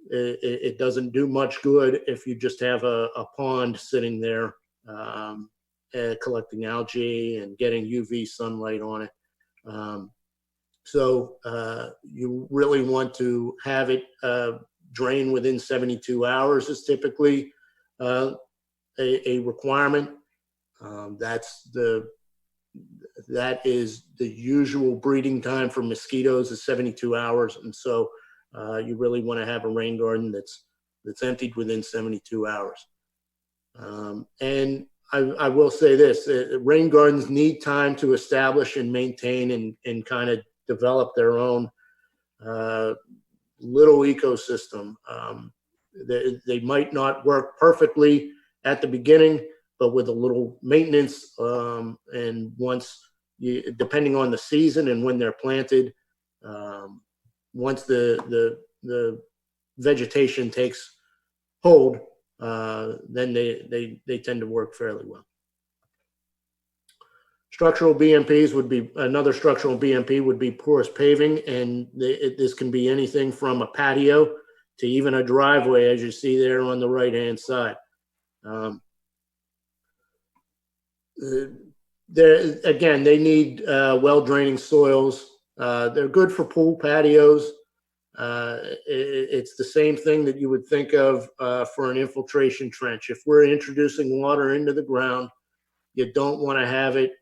It doesn't do much good if you just have a pond sitting there collecting algae and getting UV sunlight on it. So you really want to have it drain within 72 hours is typically a requirement. That's the that is the usual breeding time for mosquitoes is 72 hours. And so you really want to have a rain garden that's emptied within 72 hours. And I will say this, rain gardens need time to establish and maintain and kind of develop their own little ecosystem. They might not work perfectly at the beginning, but with a little maintenance, and once depending on the season and when they're planted, once the vegetation takes hold, then they tend to work fairly well. Structural BMPs would be, another structural BMP would be porous paving, and this can be anything from a patio to even a driveway, as you see there on the right-hand side. Again, they need well-draining soils. They're good for pool patios. It's the same thing that you would think of for an infiltration trench. If we're introducing water into the ground, you don't want to have it.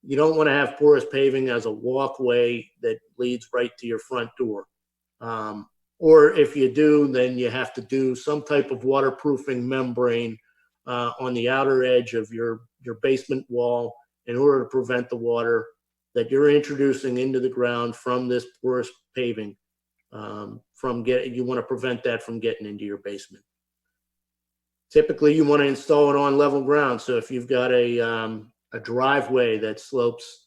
You don't want to have porous paving as a walkway that leads right to your front door. Or if you do, then you have to do some type of waterproofing membrane on the outer edge of your basement wall in order to prevent the water that you're introducing into the ground from this porous paving you want to prevent that from getting into your basement. Typically, you want to install it on level ground. So if you've got a driveway that slopes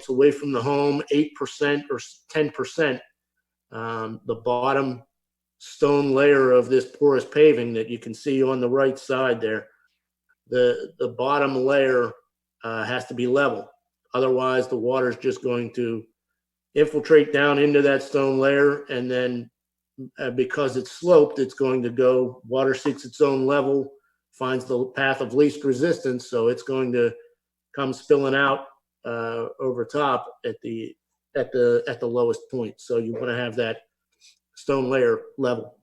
away from the home 8% or 10%, the bottom stone layer of this porous paving that you can see on the right side there, the bottom layer has to be level. Otherwise, the water is just going to infiltrate down into that stone layer, and then because it's sloped, it's going to go, water seeks its own level, finds the path of least resistance, so it's going to come spilling out over top at the lowest point. So you want to have that stone layer level.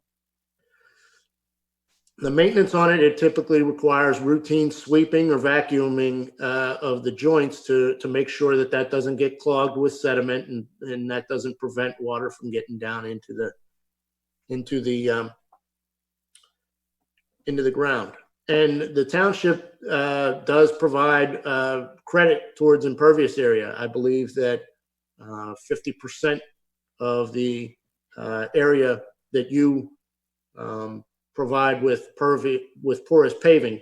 The maintenance on it typically requires routine sweeping or vacuuming of the joints to make sure that doesn't get clogged with sediment, and that doesn't prevent water from getting down into the ground. And the township does provide credit towards impervious area. I believe that 50% of the area that you provide with porous paving,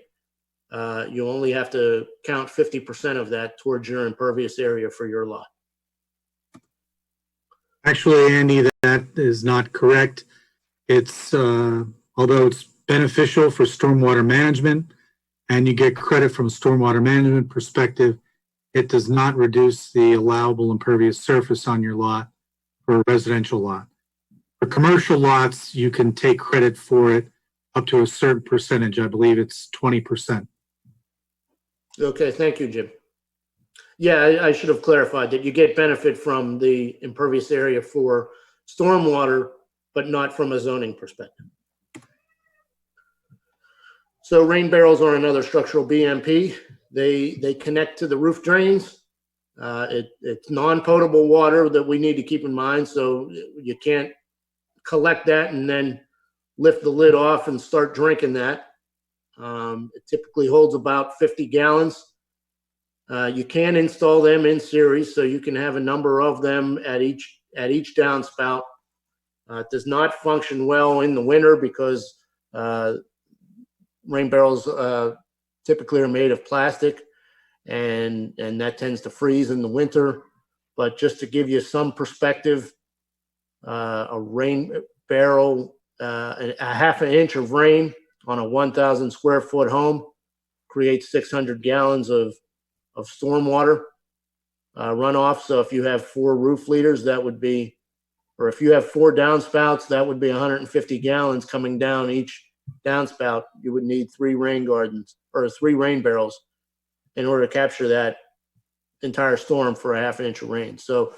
you only have to count 50% of that towards your impervious area for your lot. Actually, Andy, that is not correct. It's, although it's beneficial for stormwater management and you get credit from a stormwater management perspective, it does not reduce the allowable impervious surface on your lot for a residential lot. For commercial lots, you can take credit for it up to a certain percentage. I believe it's 20%. Okay, thank you, Jim. Yeah, I should have clarified that you get benefit from the impervious area for stormwater, but not from a zoning perspective. So rain barrels are another structural BMP. They connect to the roof drains. It's non-potable water that we need to keep in mind, so you can't collect that and then lift the lid off and start drinking that. It typically holds about 50 gallons. You can install them in series, so you can have a number of them at each downspout. It does not function well in the winter because rain barrels typically are made of plastic, and that tends to freeze in the winter. But just to give you some perspective, a rain barrel, a half an inch of rain on a 1,000 square foot home creates 600 gallons of stormwater runoff. So if you have 4 roof leaders, that would be, or if you have 4 downspouts, that would be 150 gallons coming down each downspout. You would need 3 rain gardens or 3 rain barrels in order to capture that entire storm for a half an inch of rain. So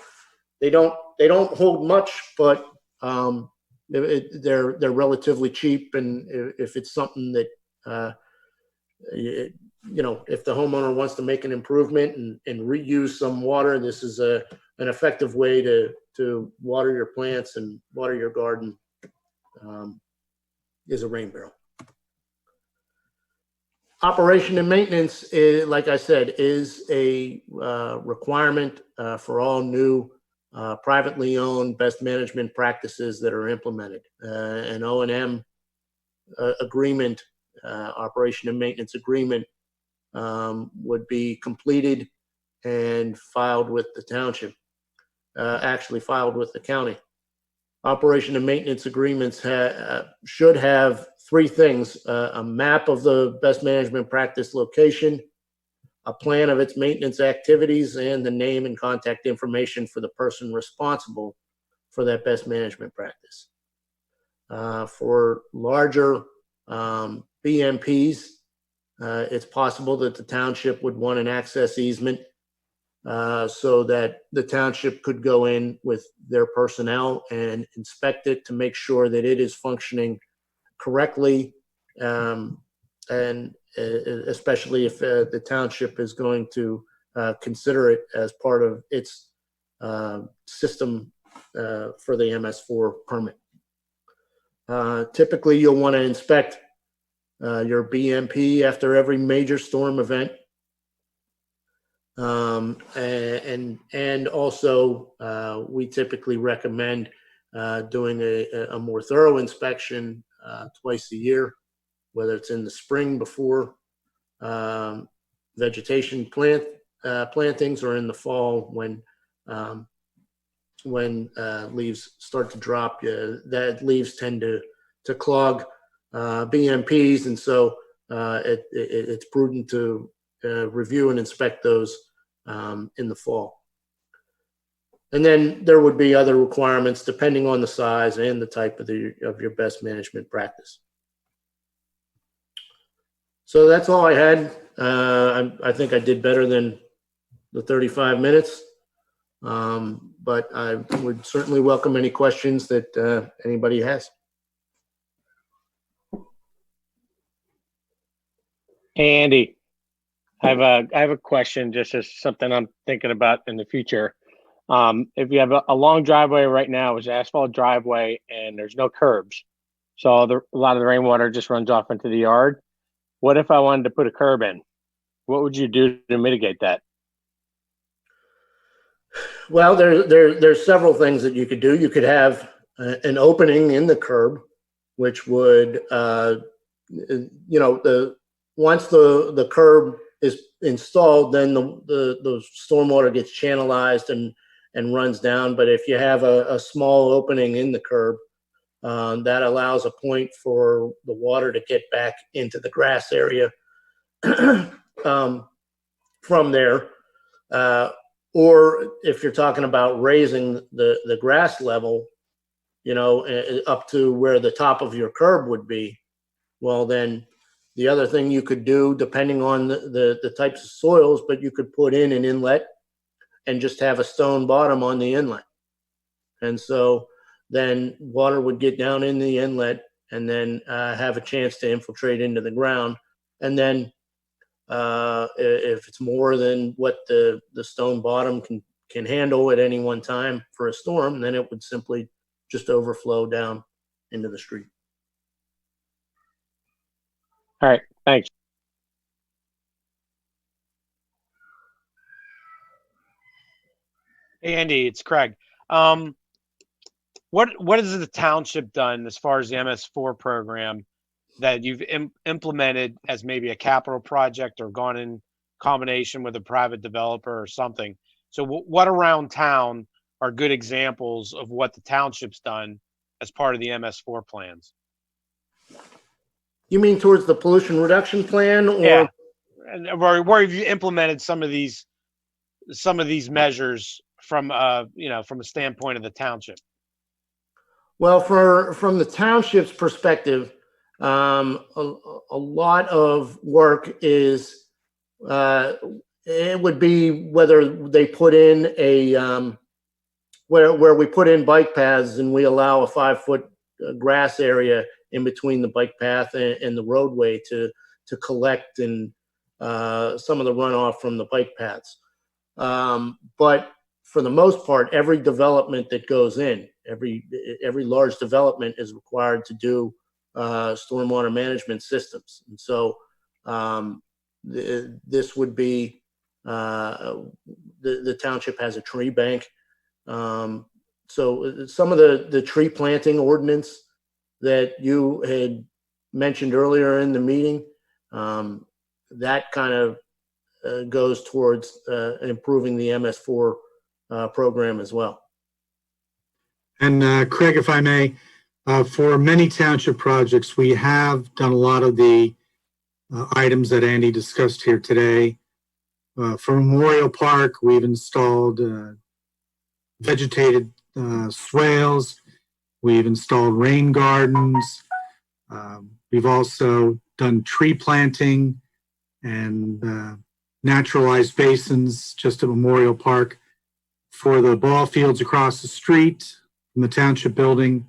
they don't hold much, but they're relatively cheap, and if it's something that if the homeowner wants to make an improvement and reuse some water, this is an effective way to water your plants and water your garden, is a rain barrel. Operation and maintenance, is, like I said, is a requirement for all new privately owned best management practices that are implemented. An O&M agreement, operation and maintenance agreement, would be completed and filed with the township, actually filed with the county. Operation and maintenance agreements should have three things: a map of the best management practice location, a plan of its maintenance activities, and the name and contact information for the person responsible for that best management practice. For larger BMPs, it's possible that the township would want an access easement so that the township could go in with their personnel and inspect it to make sure that it is functioning correctly, and especially if the township is going to consider it as part of its system for the MS4 permit. Typically, you'll want to inspect your BMP after every major storm event. And also, we typically recommend doing a more thorough inspection twice a year, whether it's in the spring before vegetation plantings, or in the fall when leaves start to drop. That leaves tend to clog BMPs, and so it's prudent to review and inspect those in the fall. And then there would be other requirements depending on the size and the type of your best management practice. So that's all I had. I think I did better than the 35 minutes, but I would certainly welcome any questions that anybody has. Hey, Andy, I have a question, just as something I'm thinking about in the future. If you have a long driveway right now, it's an asphalt driveway and there's no curbs, so a lot of the rainwater just runs off into the yard. What if I wanted to put a curb in? What would you do to mitigate that? Well, there's several things that you could do. You could have an opening in the curb, which would, once the curb is installed, then the stormwater gets channelized and runs down. But if you have a small opening in the curb, that allows a point for the water to get back into the grass area from there. Or if you're talking about raising the grass level, up to where the top of your curb would be, well, then the other thing you could do, depending on the types of soils, but you could put in an inlet and just have a stone bottom on the inlet. And so then water would get down in the inlet and then have a chance to infiltrate into the ground. And then if it's more than what the stone bottom can handle at any one time for a storm, then it would simply just overflow down into the street. All right, thanks. Hey, Andy, it's Craig. What has the township done as far as the MS4 program that you've implemented as maybe a capital project or gone in combination with a private developer or something? So what around town are good examples of what the township's done as part of the MS4 plans? You mean towards the pollution reduction plan, or? Yeah. Where have you implemented some of these measures from from a standpoint of the township? Well, from the township's perspective, a lot of work is it would be whether they put in a where we put in bike paths and we allow a 5-foot grass area in between the bike path and the roadway to collect and some of the runoff from the bike paths. But for the most part, every development that goes in, every large development is required to do stormwater management systems. And so this would be, the township has a tree bank. So some of the tree planting ordinance that you had mentioned earlier in the meeting, that kind of goes towards improving the MS4 program as well. And Craig, if I may, for many township projects, we have done a lot of the items that Andy discussed here today. For Memorial Park, we've installed vegetated swales. We've installed rain gardens. We've also done tree planting and naturalized basins just at Memorial Park. For the ball fields across the street from the township building,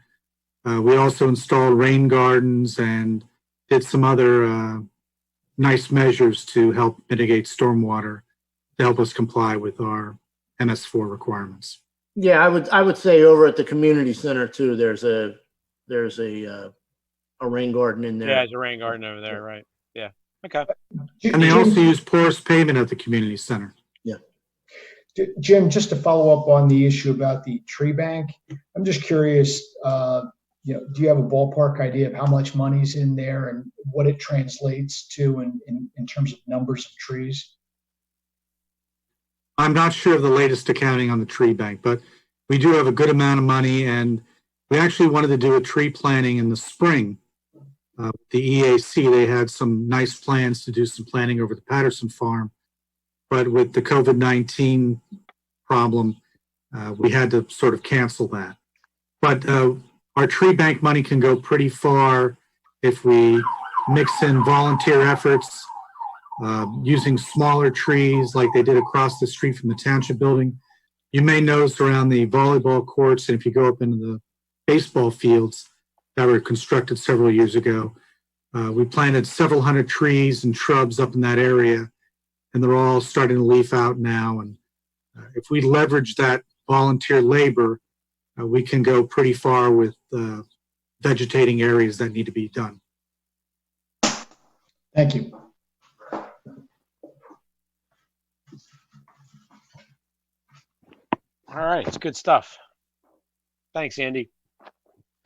we also installed rain gardens and did some other nice measures to help mitigate stormwater to help us comply with our MS4 requirements. Yeah, I would say over at the community center too, there's a rain garden in there. Yeah, there's a rain garden over there, right? Yeah. Okay. And they also use porous pavement at the community center. Yeah. Jim, just to follow up on the issue about the tree bank, I'm just curious, do you have a ballpark idea of how much money's in there and what it translates to in terms of numbers of trees? I'm not sure of the latest accounting on the tree bank, but we do have a good amount of money, and we actually wanted to do a tree planting in the spring. The EAC, they had some nice plans to do some planting over the Patterson farm, but with the COVID-19 problem, we had to sort of cancel that. But our tree bank money can go pretty far if we mix in volunteer efforts, using smaller trees like they did across the street from the township building. You may notice around the volleyball courts, and if you go up into the baseball fields that were constructed several years ago, we planted several hundred trees and shrubs up in that area, and they're all starting to leaf out now. And if we leverage that volunteer labor, we can go pretty far with vegetating areas that need to be done. Thank you. All right, it's good stuff. Thanks, Andy.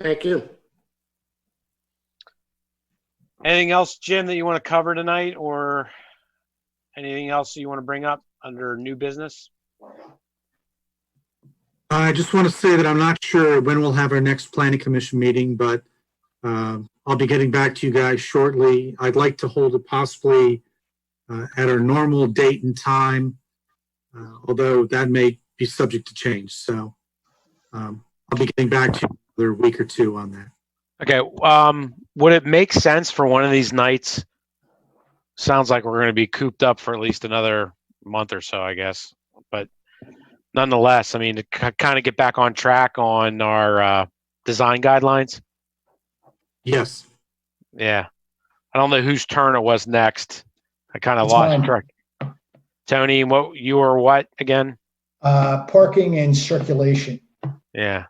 Thank you. Anything else, Jim, that you want to cover tonight, or anything else you want to bring up under new business? I just want to say that I'm not sure when we'll have our next planning commission meeting, but I'll be getting back to you guys shortly. I'd like to hold it possibly at our normal date and time, although that may be subject to change. So I'll be getting back to you another week or two on that. Okay. Would it make sense for one of these nights? Sounds like we're going to be cooped up for at least another month or so, I guess. But nonetheless, I mean, to kind of get back on track on our design guidelines. Yes. Yeah. I don't know whose turn it was next. I kind of It's lost mine. track. Tony, what you were what again? Parking and circulation. Yeah.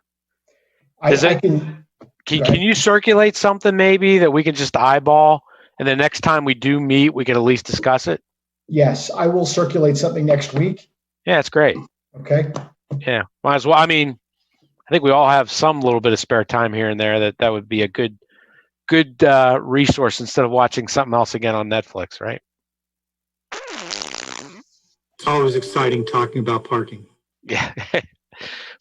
Can you circulate something maybe that we can just eyeball, and the next time we do meet, we can at least discuss it? Yes, I will circulate something next week. Yeah, it's great. Okay. Yeah, might as well. I mean, I think we all have some little bit of spare time here and there. That would be a good resource instead of watching something else again on Netflix, right? It's always exciting talking about parking. Yeah.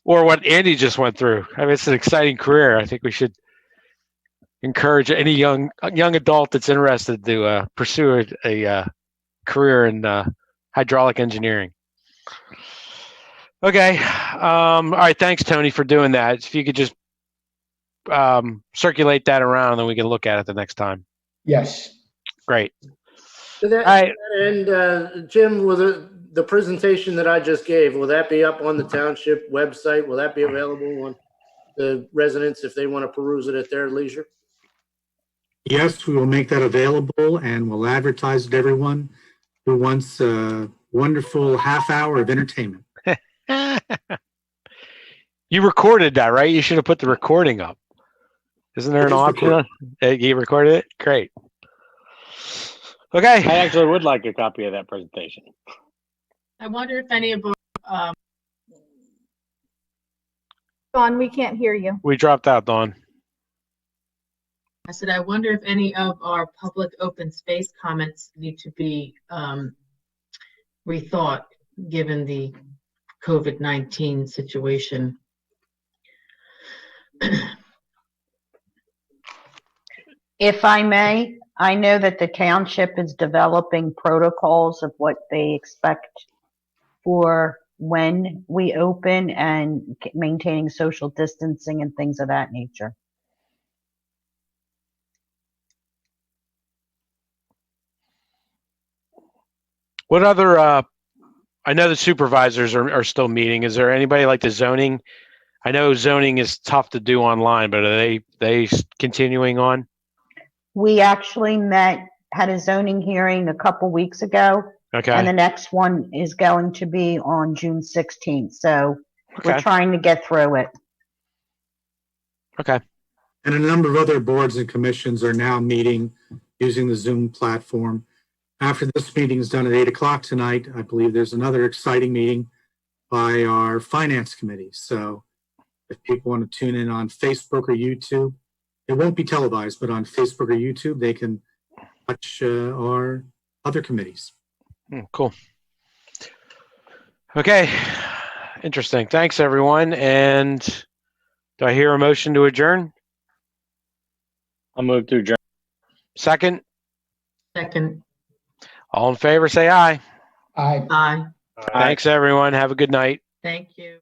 Or what Andy just went through. I mean, it's an exciting career. I think we should encourage any young adult that's interested to pursue a career in hydraulic engineering. Okay. All right. Thanks, Tony, for doing that. If you could just circulate that around, then we can look at it the next time. Yes. Great. To that end, Jim, will the presentation that I just gave, will that be up on the township website? Will that be available on the residents if they want to peruse it at their leisure? Yes, we will make that available and we'll advertise it to everyone. who wants a wonderful half hour of entertainment. You recorded that, right? You should have put the recording up. Isn't there an It is option? recorded. You recorded it? Great. Okay. I actually would like a copy of that presentation. I wonder if any of our, Dawn, we can't hear you. We dropped out, Dawn. I said, I wonder if any of our public open space comments need to be rethought, given the COVID-19 situation. If I may, I know that the township is developing protocols of what they expect for when we open and maintaining social distancing and things of that nature. What other, I know the supervisors are still meeting. Is there anybody like the zoning? I know zoning is tough to do online, but are they continuing on? We actually had a zoning hearing a couple weeks ago. Okay. And the next one is going to be on June 16th. So we're Okay. trying to get through it. Okay. And a number of other boards and commissions are now meeting using the Zoom platform. After this meeting is done at 8 o'clock tonight, I believe there's another exciting meeting by our finance committee. So if people want to tune in on Facebook or YouTube, it won't be televised, but on Facebook or YouTube, they can watch our other committees. Cool. Okay. Interesting. Thanks, everyone. And do I hear a motion to adjourn? I'll move to adjourn. Second? Second. All in favor, say aye. Aye. Aye. Thanks, everyone. Have a good night. Thank you.